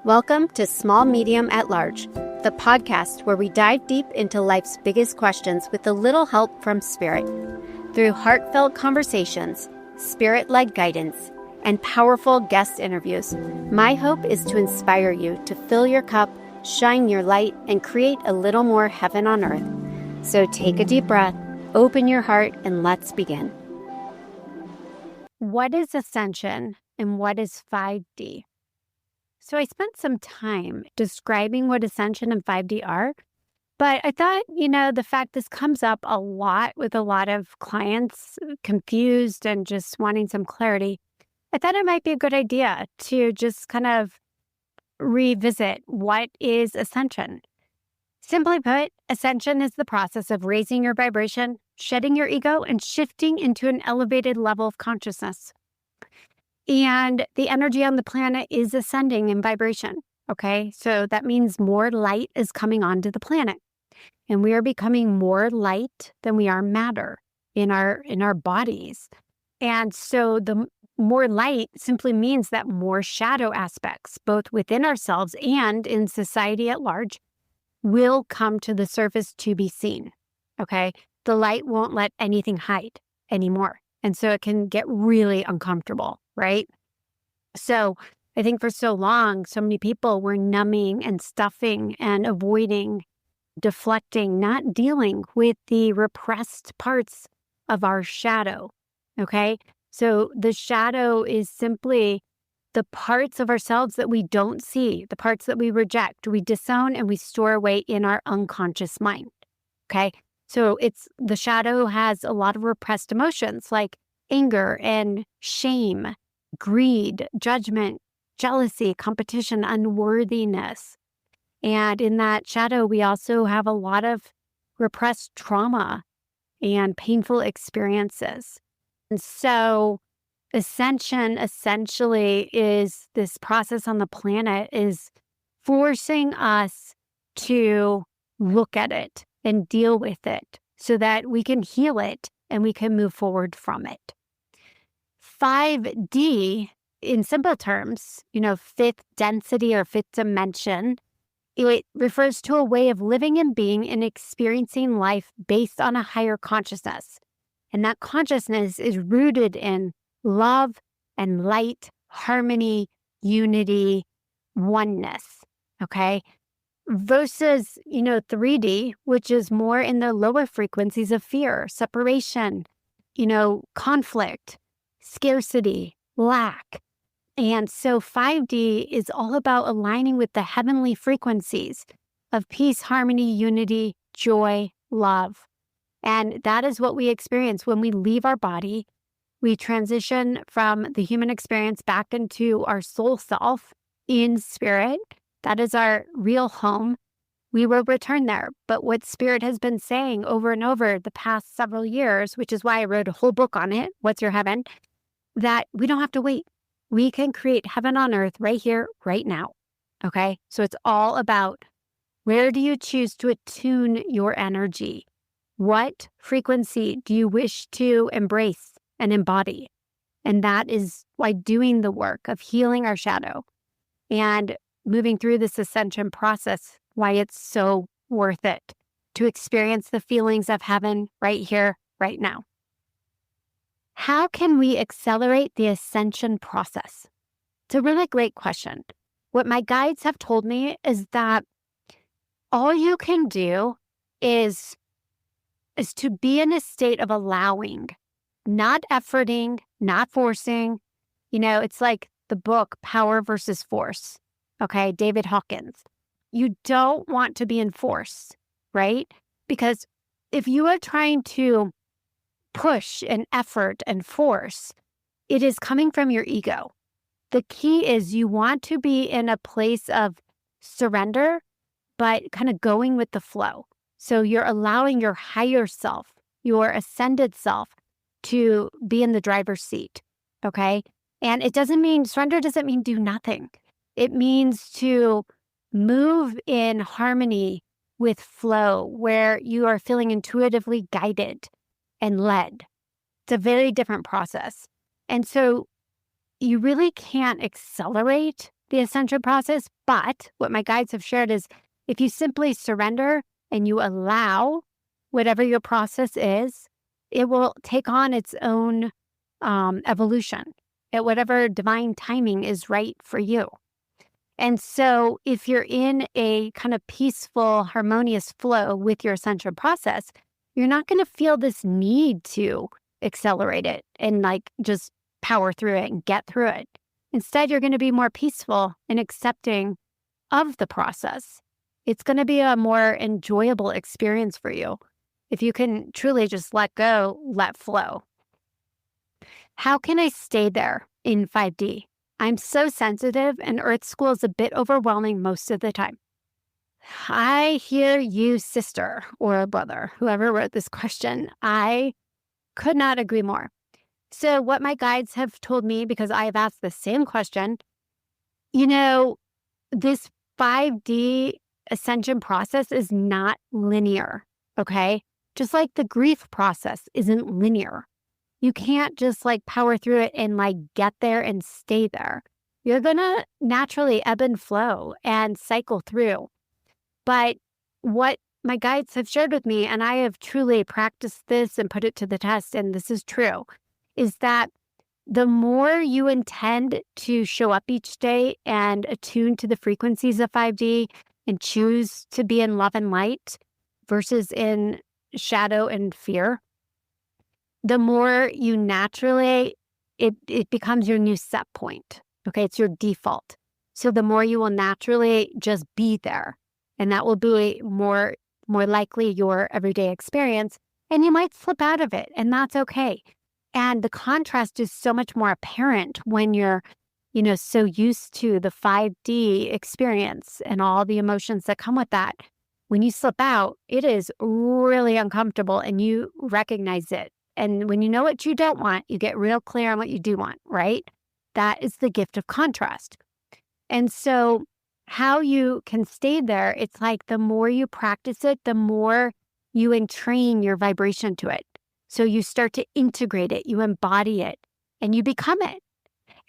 Welcome to Small Medium at Large, the podcast where we dive deep into life's biggest questions with a little help from Spirit. Through heartfelt conversations, Spirit-led guidance, and powerful guest interviews, my hope is to inspire you to fill your cup, shine your light, and create a little more heaven on earth. So take a deep breath, open your heart, and let's begin. What is Ascension and what is 5D? So I spent some time describing what Ascension and 5D are, but I thought, the fact this comes up a lot with a lot of clients confused and just wanting some clarity, I thought it might be a good idea to just kind of revisit what is Ascension. Simply put, Ascension is the process of raising your vibration, shedding your ego, and shifting into an elevated level of consciousness. And the energy on the planet is ascending in vibration, okay? So that means more light is coming onto the planet. And we are becoming more light than we are matter in our bodies. And so the more light simply means that more shadow aspects, both within ourselves and in society at large, will come to the surface to be seen, okay? The light won't let anything hide anymore. And so it can get really uncomfortable, right? So I think for so long, so many people were numbing and stuffing and avoiding, deflecting, not dealing with the repressed parts of our shadow, okay? So the shadow is simply the parts of ourselves that we don't see, the parts that we reject, we disown, and we store away in our unconscious mind, okay? So the shadow has a lot of repressed emotions like anger and shame, greed, judgment, jealousy, competition, unworthiness. And in that shadow, we also have a lot of repressed trauma and painful experiences. And so Ascension essentially is this process on the planet is forcing us to look at it and deal with it so that we can heal it and we can move forward from it. 5D, in simple terms, fifth density or fifth dimension, it refers to a way of living and being and experiencing life based on a higher consciousness. And that consciousness is rooted in love and light, harmony, unity, oneness, okay? Versus, 3D, which is more in the lower frequencies of fear, separation, conflict, scarcity, lack. And so 5D is all about aligning with the heavenly frequencies of peace, harmony, unity, joy, love. And that is what we experience when we leave our body. We transition from the human experience back into our soul self in spirit. That is our real home. We will return there. But what Spirit has been saying over and over the past several years, which is why I wrote a whole book on it, What's Your Heaven, that we don't have to wait. We can create heaven on earth right here, right now. Okay? So it's all about where do you choose to attune your energy? What frequency do you wish to embrace and embody? And that is why doing the work of healing our shadow and moving through this ascension process, why it's so worth it to experience the feelings of heaven right here, right now. How can we accelerate the ascension process? It's a really great question. What my guides have told me is that all you can do is to be in a state of allowing, not efforting, not forcing. It's like the book Power versus Force. Okay, David Hawkins. You don't want to be in force, right? Because if you are trying to push and effort and force, it is coming from your ego. The key is you want to be in a place of surrender, but kind of going with the flow. So you're allowing your higher self, your ascended self, to be in the driver's seat, okay? And surrender doesn't mean do nothing. It means to move in harmony with flow, where you are feeling intuitively guided and led. It's a very different process. And so you really can't accelerate the Ascension process. But what my guides have shared is if you simply surrender and you allow whatever your process is, it will take on its own evolution at whatever divine timing is right for you. And so if you're in a kind of peaceful, harmonious flow with your Ascension process, you're not going to feel this need to accelerate it and like just power through it and get through it. Instead, you're going to be more peaceful and accepting of the process. It's going to be a more enjoyable experience for you if you can truly just let go, let flow. How can I stay there in 5D? I'm so sensitive and Earth School is a bit overwhelming most of the time. I hear you, sister or brother, whoever wrote this question. I could not agree more. So what my guides have told me, because I have asked the same question, this 5D Ascension process is not linear, okay? Just like the grief process isn't linear. You can't just like power through it and like get there and stay there. You're going to naturally ebb and flow and cycle through. But what my guides have shared with me, and I have truly practiced this and put it to the test, and this is true, is that the more you intend to show up each day and attune to the frequencies of 5D and choose to be in love and light versus in shadow and fear, the more you naturally, it becomes your new set point. Okay, it's your default. So the more you will naturally just be there. And that will be more likely your everyday experience. And you might slip out of it, and that's okay. And the contrast is so much more apparent when you're, so used to the 5D experience and all the emotions that come with that. When you slip out, it is really uncomfortable and you recognize it. And when you know what you don't want, you get real clear on what you do want, right? That is the gift of contrast. And so how you can stay there, it's like the more you practice it, the more you entrain your vibration to it. So you start to integrate it, you embody it, and you become it.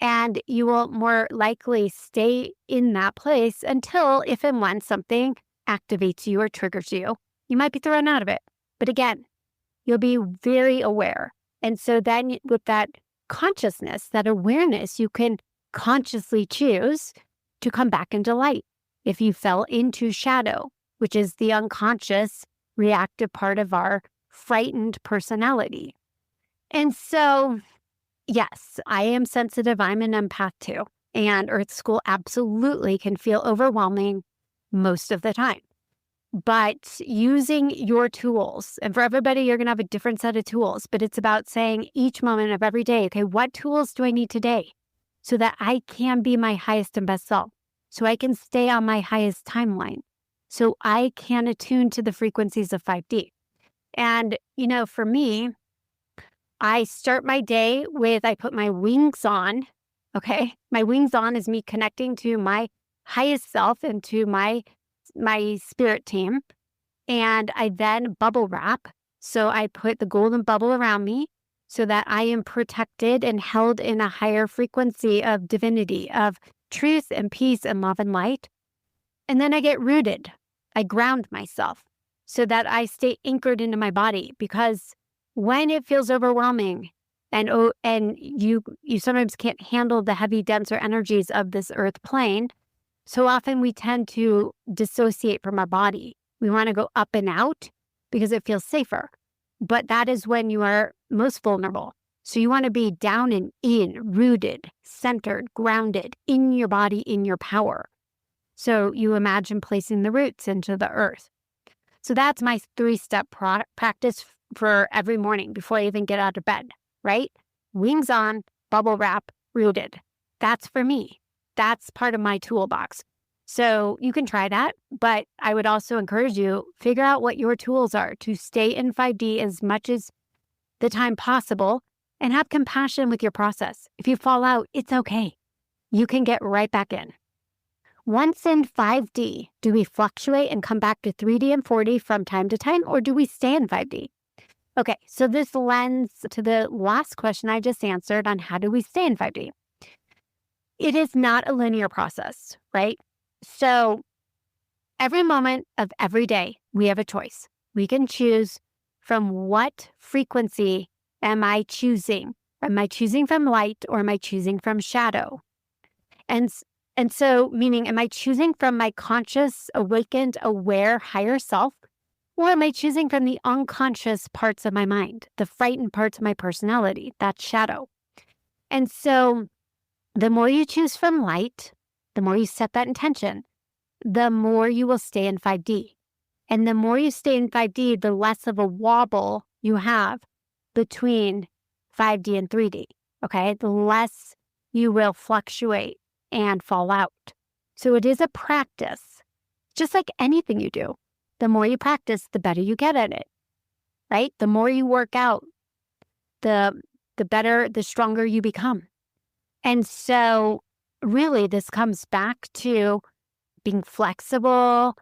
And you will more likely stay in that place until if and when something activates you or triggers you, you might be thrown out of it. But again, you'll be very aware. And so then with that consciousness, that awareness, you can consciously choose to come back into light. If you fell into shadow, which is the unconscious reactive part of our frightened personality. And so, yes, I am sensitive. I'm an empath too. And Earth School absolutely can feel overwhelming most of the time. But using your tools, and for everybody, you're going to have a different set of tools, but it's about saying each moment of every day, okay, what tools do I need today so that I can be my highest and best self, so I can stay on my highest timeline, so I can attune to the frequencies of 5D. And, for me, I start my day with, I put my wings on, okay? My wings on is me connecting to my highest self and to my spirit team. And I then bubble wrap. So I put the golden bubble around me so that I am protected and held in a higher frequency of divinity, of truth and peace and love and light. And then I get rooted. I ground myself so that I stay anchored into my body, because when it feels overwhelming and you sometimes can't handle the heavy, denser energies of this earth plane, so often we tend to dissociate from our body. We want to go up and out because it feels safer. But that is when you are most vulnerable. So you want to be down and in, rooted, centered, grounded in your body, in your power. So you imagine placing the roots into the earth. So that's my 3-step practice for every morning before I even get out of bed, right? Wings on, bubble wrap, rooted. That's for me. That's part of my toolbox. So you can try that, but I would also encourage you, figure out what your tools are to stay in 5D as much as the time possible and have compassion with your process. If you fall out, it's okay. You can get right back in. Once in 5D, do we fluctuate and come back to 3D and 4D from time to time, or do we stay in 5D? Okay, so this lends to the last question I just answered on how do we stay in 5D. it is not a linear process, right? So every moment of every day, we have a choice. We can choose from what frequency am I choosing? Am I choosing from light or am I choosing from shadow? And and so, meaning, am I choosing from my conscious, awakened, aware, higher self? Or am I choosing from the unconscious parts of my mind, the frightened parts of my personality, that shadow? And so, the more you choose from light, the more you set that intention, the more you will stay in 5D. And the more you stay in 5D, the less of a wobble you have between 5D and 3D. Okay. The less you will fluctuate and fall out. So it is a practice, just like anything you do. The more you practice, the better you get at it, right? The more you work out, the better, the stronger you become. And so really this comes back to being flexible,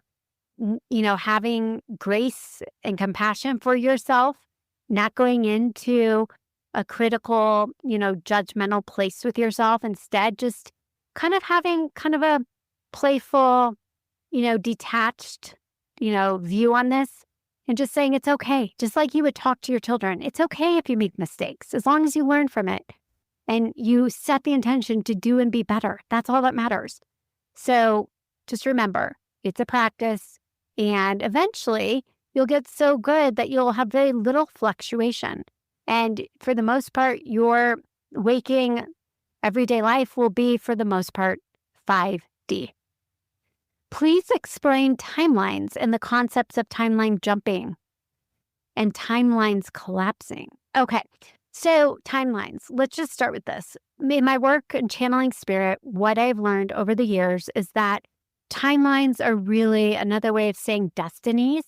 having grace and compassion for yourself, not going into a critical, judgmental place with yourself. Instead, just kind of having kind of a playful, detached, view on this and just saying it's okay. Just like you would talk to your children. It's okay if you make mistakes, as long as you learn from it and you set the intention to do and be better. That's all that matters. So just remember, it's a practice, and eventually you'll get so good that you'll have very little fluctuation. And for the most part, your waking everyday life will be, for the most part, 5D. Please explain timelines and the concepts of timeline jumping and timelines collapsing. Okay, so timelines. Let's just start with this. In my work in channeling spirit, what I've learned over the years is that timelines are really another way of saying destinies.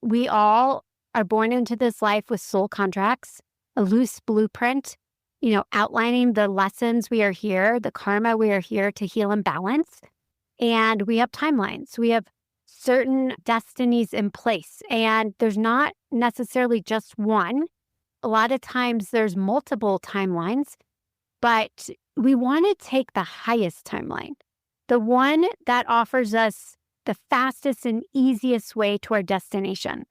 We all are born into this life with soul contracts, a loose blueprint, outlining the lessons we are here, the karma we are here to heal and balance. And we have timelines. We have certain destinies in place. And there's not necessarily just one. A lot of times there's multiple timelines, but we want to take the highest timeline, the one that offers us the fastest and easiest way to our destination.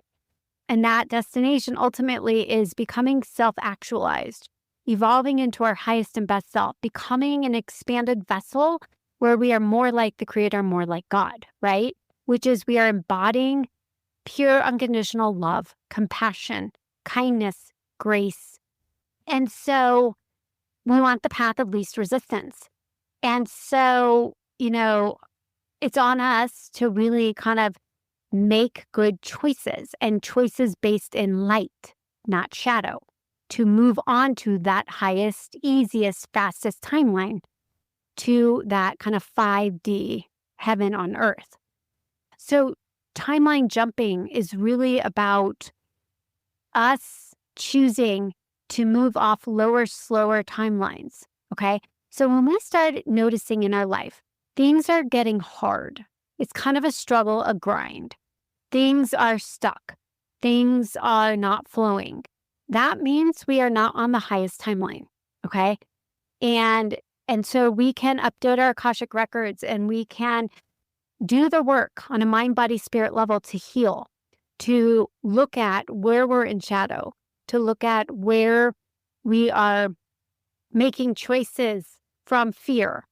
And that destination ultimately is becoming self-actualized, evolving into our highest and best self, becoming an expanded vessel where we are more like the Creator, more like God, right? Which is we are embodying pure unconditional love, compassion, kindness, grace. And so we want the path of least resistance. And so, it's on us to really kind of make good choices, and choices based in light, not shadow, to move on to that highest, easiest, fastest timeline, to that kind of 5D heaven on earth. So timeline jumping is really about us choosing to move off lower, slower timelines, okay? So when we start noticing in our life, things are getting hard. It's kind of a struggle, a grind. Things are stuck. Things are not flowing. That means we are not on the highest timeline, okay? And so we can update our Akashic records, and we can do the work on a mind, body, spirit level to heal, to look at where we're in shadow, to look at where we are making choices from fear,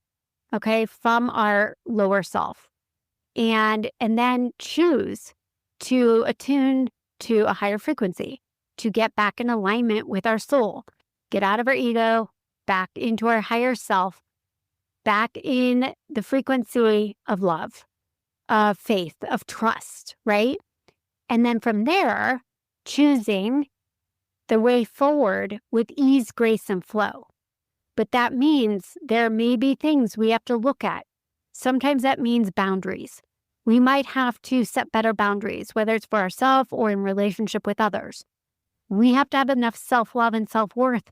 okay, from our lower self, and then choose to attune to a higher frequency, to get back in alignment with our soul, get out of our ego, back into our higher self, back in the frequency of love, of faith, of trust, right? And then from there, choosing the way forward with ease, grace, and flow. But that means there may be things we have to look at. Sometimes that means boundaries. We might have to set better boundaries, whether it's for ourselves or in relationship with others. We have to have enough self-love and self-worth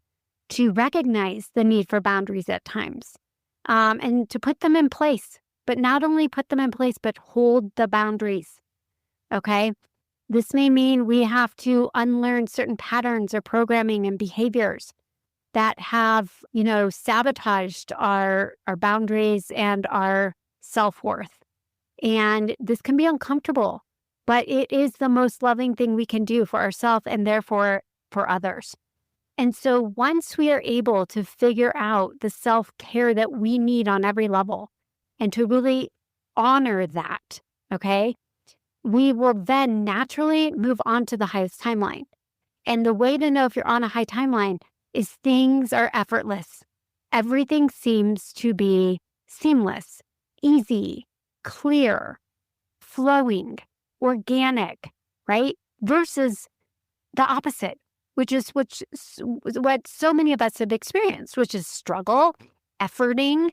to recognize the need for boundaries at times, and to put them in place. But not only put them in place, but hold the boundaries, okay? This may mean we have to unlearn certain patterns or programming and behaviors that have, sabotaged our boundaries and our self-worth. And this can be uncomfortable, but it is the most loving thing we can do for ourselves and therefore for others. And so once we are able to figure out the self-care that we need on every level and to really honor that, okay, we will then naturally move on to the highest timeline. And the way to know if you're on a high timeline is things are effortless. Everything seems to be seamless, easy, clear, flowing, organic, right? Versus the opposite, which is what so many of us have experienced, which is struggle, efforting,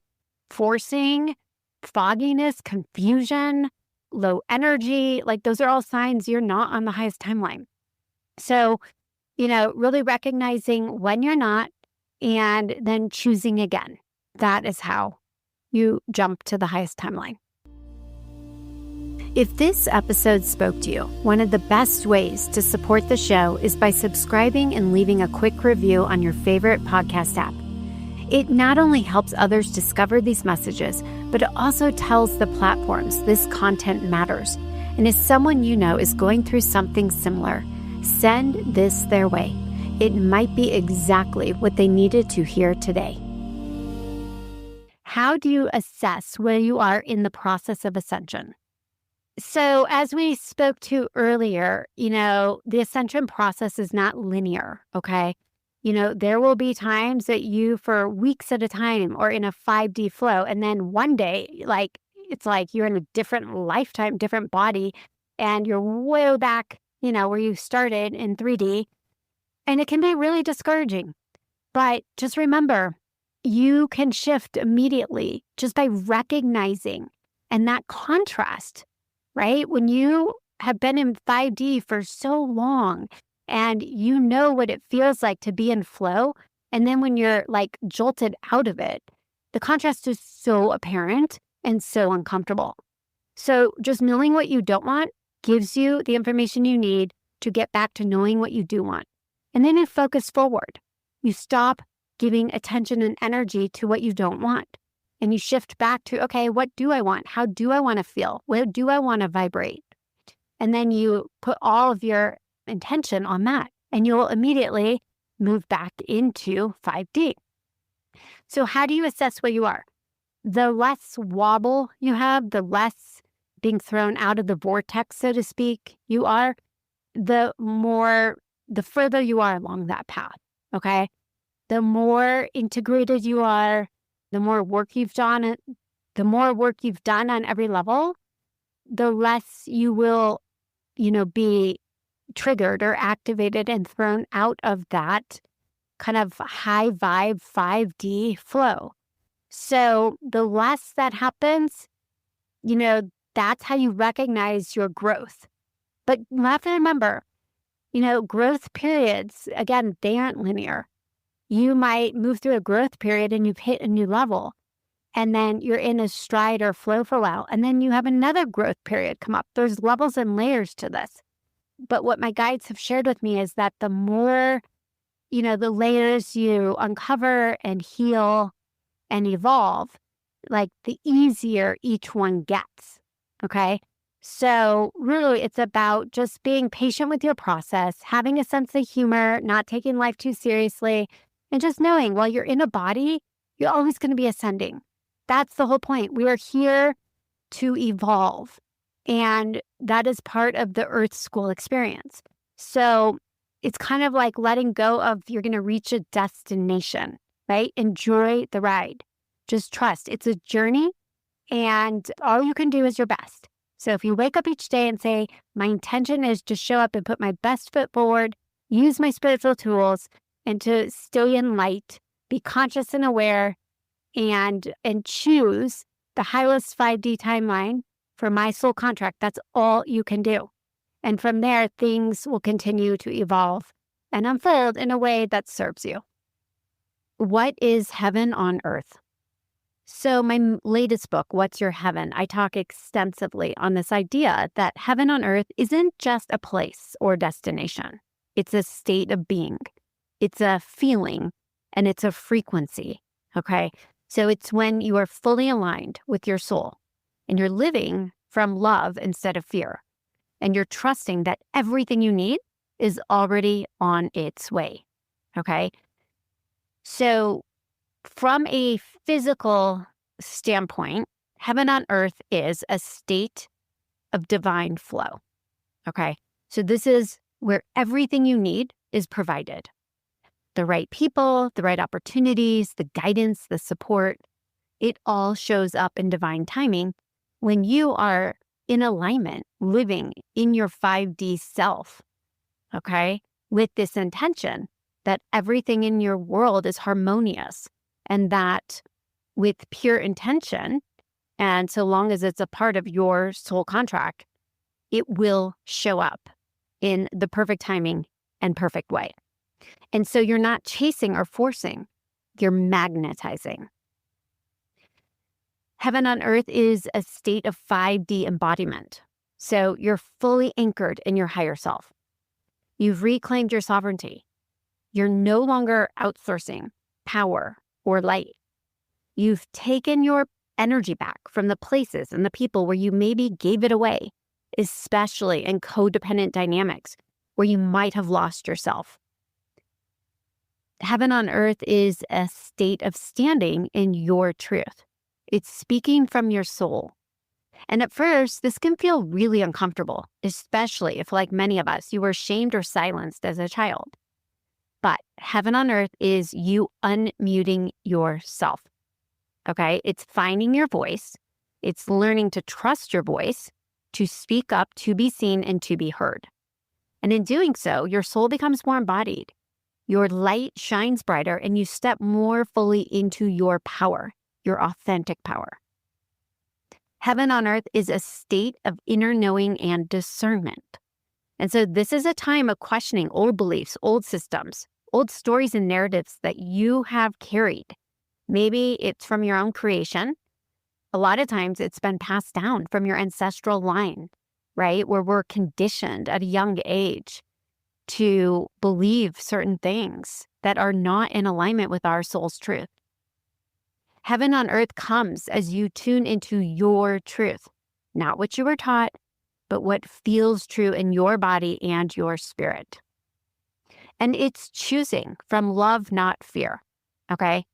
forcing, fogginess, confusion, low energy. Like those are all signs you're not on the highest timeline. So, really recognizing when you're not and then choosing again. That is how you jump to the highest timeline. If this episode spoke to you, one of the best ways to support the show is by subscribing and leaving a quick review on your favorite podcast app. It not only helps others discover these messages, but it also tells the platforms this content matters. And if someone you know is going through something similar, send this their way. It might be exactly what they needed to hear today. How do you assess where you are in the process of ascension? So as we spoke to earlier, the ascension process is not linear, okay? There will be times that you, for weeks at a time, or in a 5D flow, and then one day, it's like you're in a different lifetime, different body, and you're way back, where you started in 3D, and it can be really discouraging. But just remember, you can shift immediately just by recognizing, and that contrast, right? When you have been in 5D for so long and you know what it feels like to be in flow, and then when you're jolted out of it, the contrast is so apparent and so uncomfortable. So just knowing what you don't want gives you the information you need to get back to knowing what you do want. And then you focus forward. You stop giving attention and energy to what you don't want. And you shift back to, okay, what do I want? How do I want to feel? Where do I want to vibrate? And then you put all of your intention on that, and you'll immediately move back into 5D. So how do you assess where you are? The less wobble you have, the less being thrown out of the vortex, so to speak, you are, the further you are along that path, okay? The more integrated you are, the more work you've done on every level, the less you will, be triggered or activated and thrown out of that kind of high vibe 5D flow. So the less that happens, that's how you recognize your growth. But you have to remember, growth periods, again, they aren't linear. You might move through a growth period and you've hit a new level, and then you're in a stride or flow for a while, and then you have another growth period come up. There's levels and layers to this. But what my guides have shared with me is that the more, the layers you uncover and heal and evolve, the easier each one gets, okay? So really, it's about just being patient with your process, having a sense of humor, not taking life too seriously, and just knowing while you're in a body, you're always going to be ascending. That's the whole point. We are here to evolve. And that is part of the Earth School experience. So it's kind of like letting go of you're going to reach a destination, right? Enjoy the ride. Just trust. It's a journey, and all you can do is your best. So if you wake up each day and say, my intention is to show up and put my best foot forward, use my spiritual tools, and to stay in light, be conscious and aware, and choose the highest 5D timeline for my soul contract. That's all you can do. And from there, things will continue to evolve and unfold in a way that serves you. What is heaven on earth? So my latest book, What's Your Heaven? I talk extensively on this idea that heaven on earth isn't just a place or destination. It's a state of being. It's a feeling. and it's a frequency, okay? So it's when you are fully aligned with your soul and you're living from love instead of fear, and you're trusting that everything you need is already on its way, okay? So from a physical standpoint, heaven on earth is a state of divine flow, okay? So this is where everything you need is provided. The right people, the right opportunities, the guidance, the support, it all shows up in divine timing when you are in alignment, living in your 5D self, okay? With this intention that everything in your world is harmonious, and that with pure intention, and so long as it's a part of your soul contract, it will show up in the perfect timing and perfect way. And so you're not chasing or forcing, you're magnetizing. Heaven on earth is a state of 5D embodiment. So you're fully anchored in your higher self. You've reclaimed your sovereignty. You're no longer outsourcing power or light. You've taken your energy back from the places and the people where you maybe gave it away, especially in codependent dynamics where you might have lost yourself. Heaven on earth is a state of standing in your truth. It's speaking from your soul. And at first, this can feel really uncomfortable, especially if, like many of us, you were shamed or silenced as a child. But heaven on earth is you unmuting yourself, okay? It's finding your voice. It's learning to trust your voice, to speak up, to be seen, and to be heard. And in doing so, your soul becomes more embodied. Your light shines brighter, and you step more fully into your power, your authentic power. Heaven on earth is a state of inner knowing and discernment. And so this is a time of questioning old beliefs, old systems, old stories and narratives that you have carried. Maybe it's from your own creation. A lot of times it's been passed down from your ancestral line, right? Where we're conditioned at a young age to believe certain things that are not in alignment with our soul's truth. Heaven on earth comes as you tune into your truth, not what you were taught, but what feels true in your body and your spirit. And it's choosing from love, not fear, okay?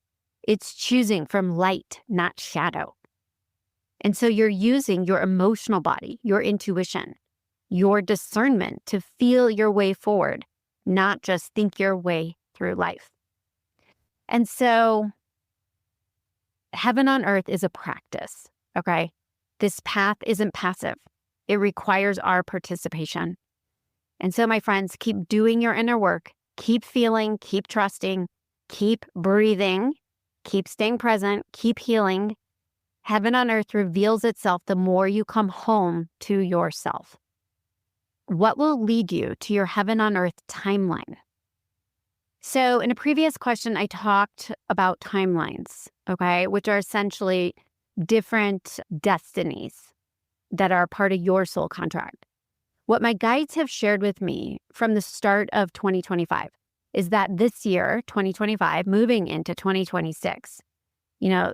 It's choosing from light, not shadow. And so you're using your emotional body, your intuition, your discernment to feel your way forward, not just think your way through life. And so heaven on earth is a practice, okay? This path isn't passive. It requires our participation. And so, my friends, keep doing your inner work. Keep feeling, keep trusting, keep breathing, keep staying present, keep healing. Heaven on earth reveals itself the more you come home to yourself. What will lead you to your heaven on earth timeline? So in a previous question, I talked about timelines, okay, which are essentially different destinies that are part of your soul contract. What my guides have shared with me from the start of 2025 is that this year, 2025, moving into 2026,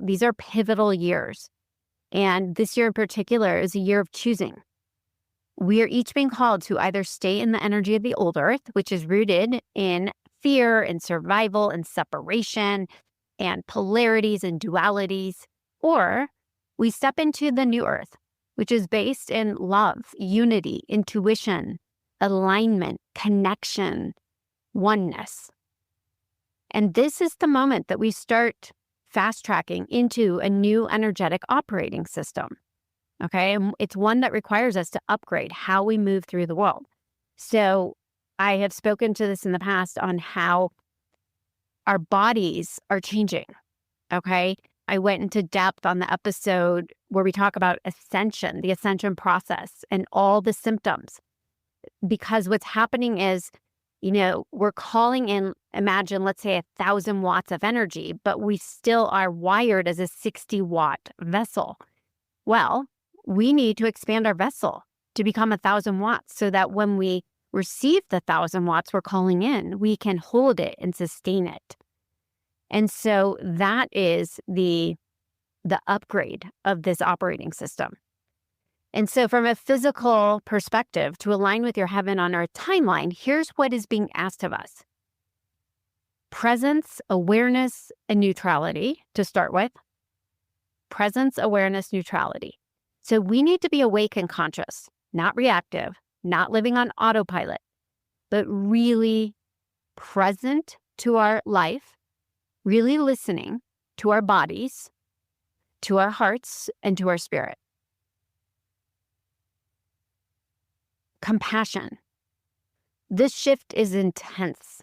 these are pivotal years. And this year in particular is a year of choosing. We are each being called to either stay in the energy of the old earth, which is rooted in fear and survival and separation and polarities and dualities, or we step into the new earth, which is based in love, unity, intuition, alignment, connection, oneness. And this is the moment that we start fast tracking into a new energetic operating system. Okay, and it's one that requires us to upgrade how we move through the world. So I have spoken to this in the past on how our bodies are changing. Okay, I went into depth on the episode where we talk about Ascension, the Ascension process, and all the symptoms. Because what's happening is, we're calling in, imagine, let's say 1,000 watts of energy, but we still are wired as a 60-watt vessel. Well, we need to expand our vessel to become 1,000 watts so that when we receive the 1,000 watts we're calling in, we can hold it and sustain it. And so that is the upgrade of this operating system. And so from a physical perspective, to align with your heaven on earth timeline, here's what is being asked of us. Presence, awareness, and neutrality to start with. Presence, awareness, neutrality. So we need to be awake and conscious, not reactive, not living on autopilot, but really present to our life, really listening to our bodies, to our hearts, and to our spirit. Compassion. This shift is intense,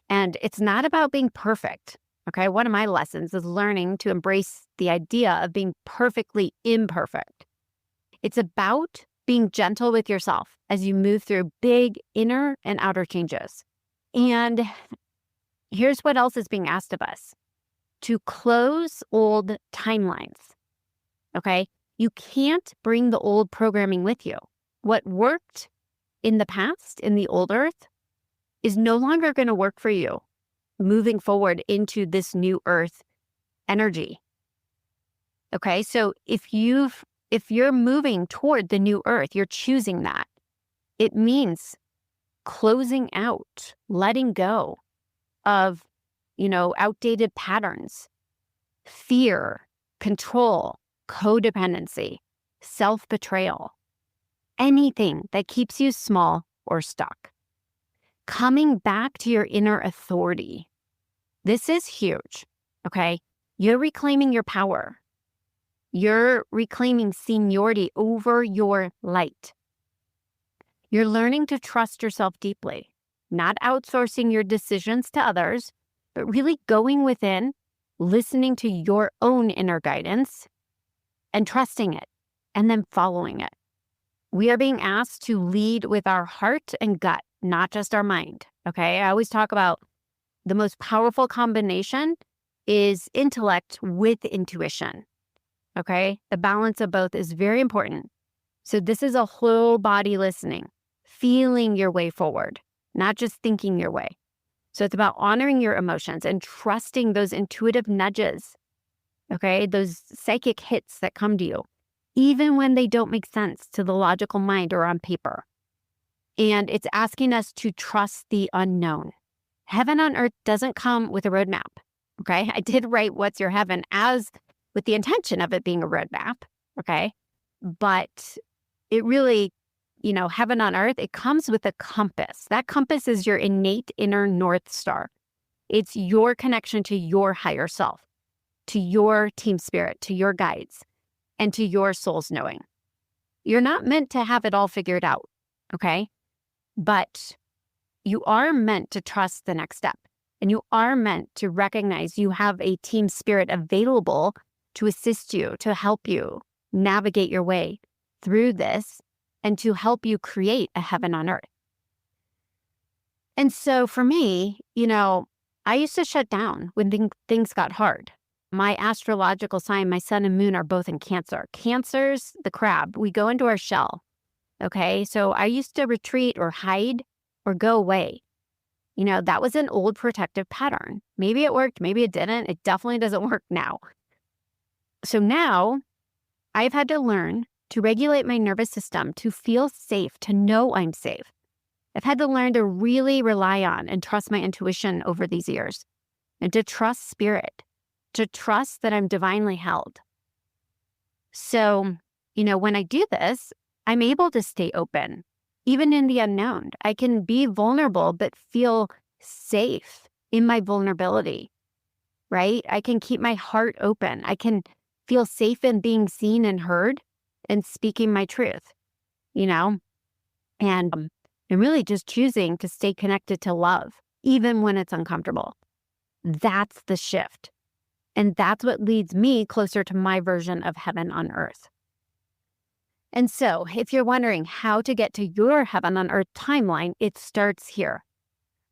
and it's not about being perfect. Okay, one of my lessons is learning to embrace the idea of being perfectly imperfect. It's about being gentle with yourself as you move through big inner and outer changes. And here's what else is being asked of us: to close old timelines. Okay, you can't bring the old programming with you. What worked in the past, in the old earth, is no longer going to work for you moving forward into this new earth energy. Okay, so if you're moving toward the new earth, you're choosing that. It means closing out, letting go of, outdated patterns, fear, control, codependency, self-betrayal, anything that keeps you small or stuck. Coming back to your inner authority. This is huge, okay? You're reclaiming your power. You're reclaiming seniority over your light. You're learning to trust yourself deeply, not outsourcing your decisions to others, but really going within, listening to your own inner guidance and trusting it, and then following it. We are being asked to lead with our heart and gut, not just our mind, okay? I always talk about the most powerful combination is intellect with intuition, okay? The balance of both is very important. So this is a whole body listening, feeling your way forward, not just thinking your way. So it's about honoring your emotions and trusting those intuitive nudges, okay? Those psychic hits that come to you, even when they don't make sense to the logical mind or on paper. And it's asking us to trust the unknown. Heaven on earth doesn't come with a roadmap, okay? I did write What's Your Heaven as with the intention of it being a roadmap, okay? But it really, heaven on earth, it comes with a compass. That compass is your innate inner North Star. It's your connection to your higher self, to your team spirit, to your guides, and to your soul's knowing. You're not meant to have it all figured out, okay? But you are meant to trust the next step. And you are meant to recognize you have a team spirit available to assist you, to help you navigate your way through this, and to help you create a heaven on earth. And so for me, I used to shut down when things got hard. My astrological sign, my sun and moon are both in Cancer. Cancer's the crab. We go into our shell. Okay, so I used to retreat or hide or go away. That was an old protective pattern. Maybe it worked, maybe it didn't. It definitely doesn't work now. So now I've had to learn to regulate my nervous system, to feel safe, to know I'm safe. I've had to learn to really rely on and trust my intuition over these years, and to trust spirit, to trust that I'm divinely held. So, when I do this, I'm able to stay open, even in the unknown. I can be vulnerable, but feel safe in my vulnerability, right? I can keep my heart open. I can feel safe in being seen and heard and speaking my truth, and really just choosing to stay connected to love, even when it's uncomfortable. That's the shift. And that's what leads me closer to my version of heaven on earth. And so if you're wondering how to get to your heaven on earth timeline, it starts here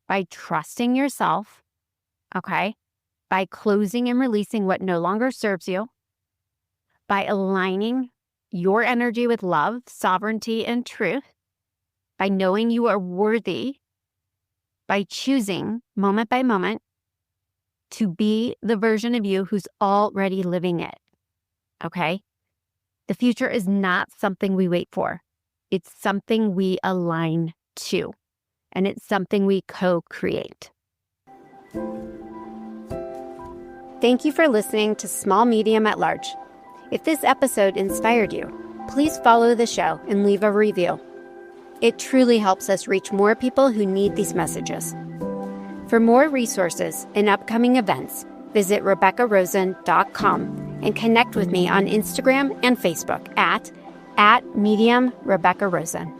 by trusting yourself, okay? By closing and releasing what no longer serves you, by aligning your energy with love, sovereignty, and truth, by knowing you are worthy, by choosing moment by moment to be the version of you who's already living it. Okay? The future is not something we wait for. It's something we align to, and it's something we co-create. Thank you for listening to Small Medium at Large. If this episode inspired you, please follow the show and leave a review. It truly helps us reach more people who need these messages. For more resources and upcoming events, visit RebeccaRosen.com and connect with me on Instagram and Facebook at Medium Rebecca Rosen.